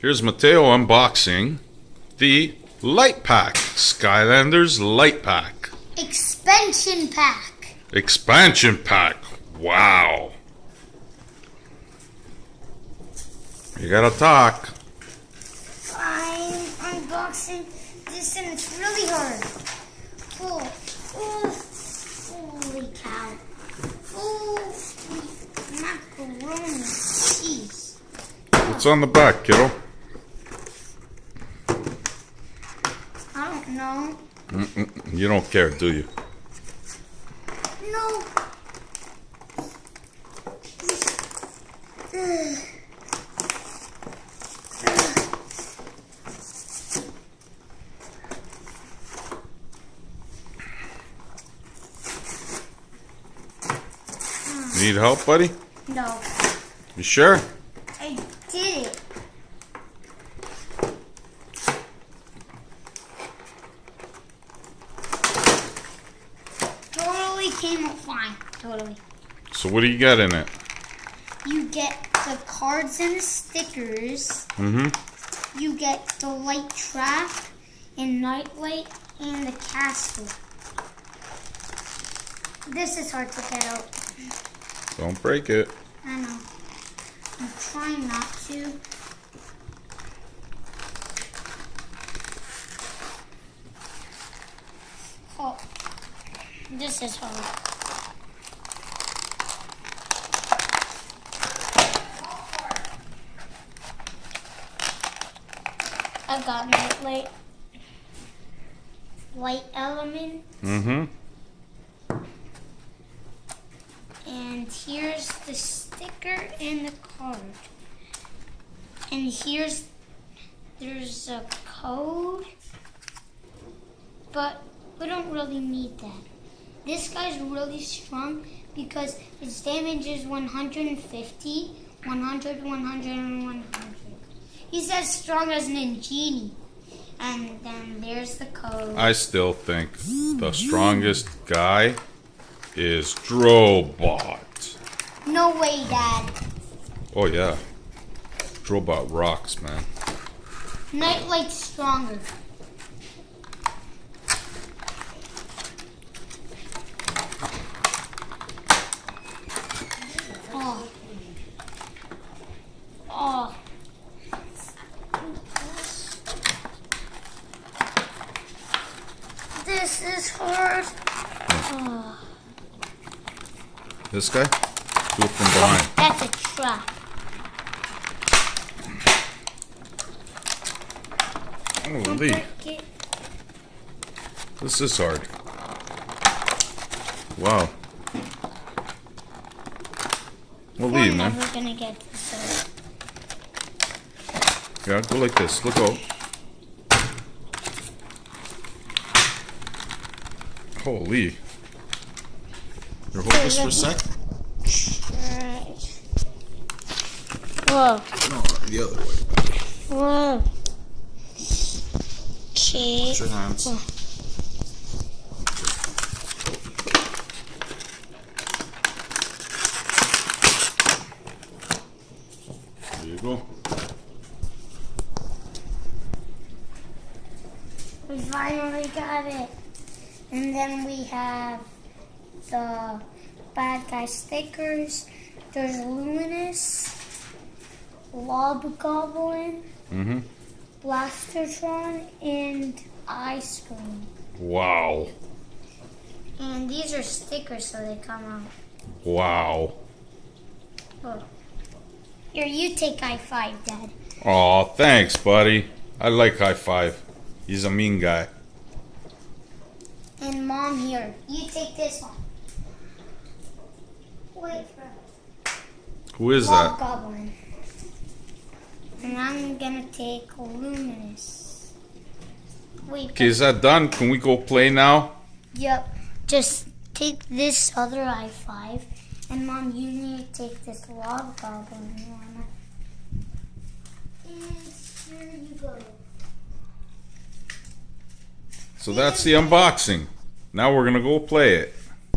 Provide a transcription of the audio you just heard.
Here's Mateo unboxing the light pack. Skylanders light pack. Expansion pack. Expansion pack. Wow. You gotta talk. I'm unboxing this and it's really hard. Holy cow. Holy macaroni cheese. What's on the back, kiddo? I don't know. You don't care, do you? No. You need help, buddy? No. You sure? I did it. Totally came out fine. Totally. So what do you got in it? You get the cards and the stickers. Mm-hmm. You get the light trap and night light and the castle. This is hard to get out. Don't break it. I know. I'm trying not to. Oh, this is hard. I got night light element. Mm-hmm. And here's the sticker and the card. And there's a code, but we don't really need that. This guy's really strong because his damage is 150, 100, 100, and 100. He's as strong as Ninjini. And then there's the code. I still think the strongest guy is Drobot. No way, Dad. Oh yeah. Drobot rocks, man. Nightlight's stronger. Oh. Oh. This is hard. Oh. This guy? Do it from behind. That's a trap. Holy. This is hard. Wow. Holy, I'm man. never gonna get this out. Yeah, go like this. Look out. Holy. You're hopeless for a sec? Alright. Whoa. No, the other way, buddy. Whoa. Okay. Put your hands. Whoa. There you go. We finally got it. And then we have the bad guy stickers. There's Luminous, Lob Goblin, Mm-hmm. Blastertron, and Ice Cream. Wow. And these are stickers, so they come out. Wow. Oh. Here, you take high five, Dad. Aw, thanks, buddy. I like high five. He's a mean guy. And Mom, here, you take this one. Wait. Who is Lob that? Goblin. And I'm gonna take Luminous. Wait. Okay, is that done? Can we go play now? Yep. Just take this other i5. And Mom, you need to take this Lob Goblin one. And here you go. So that's the unboxing. Now we're gonna go play it.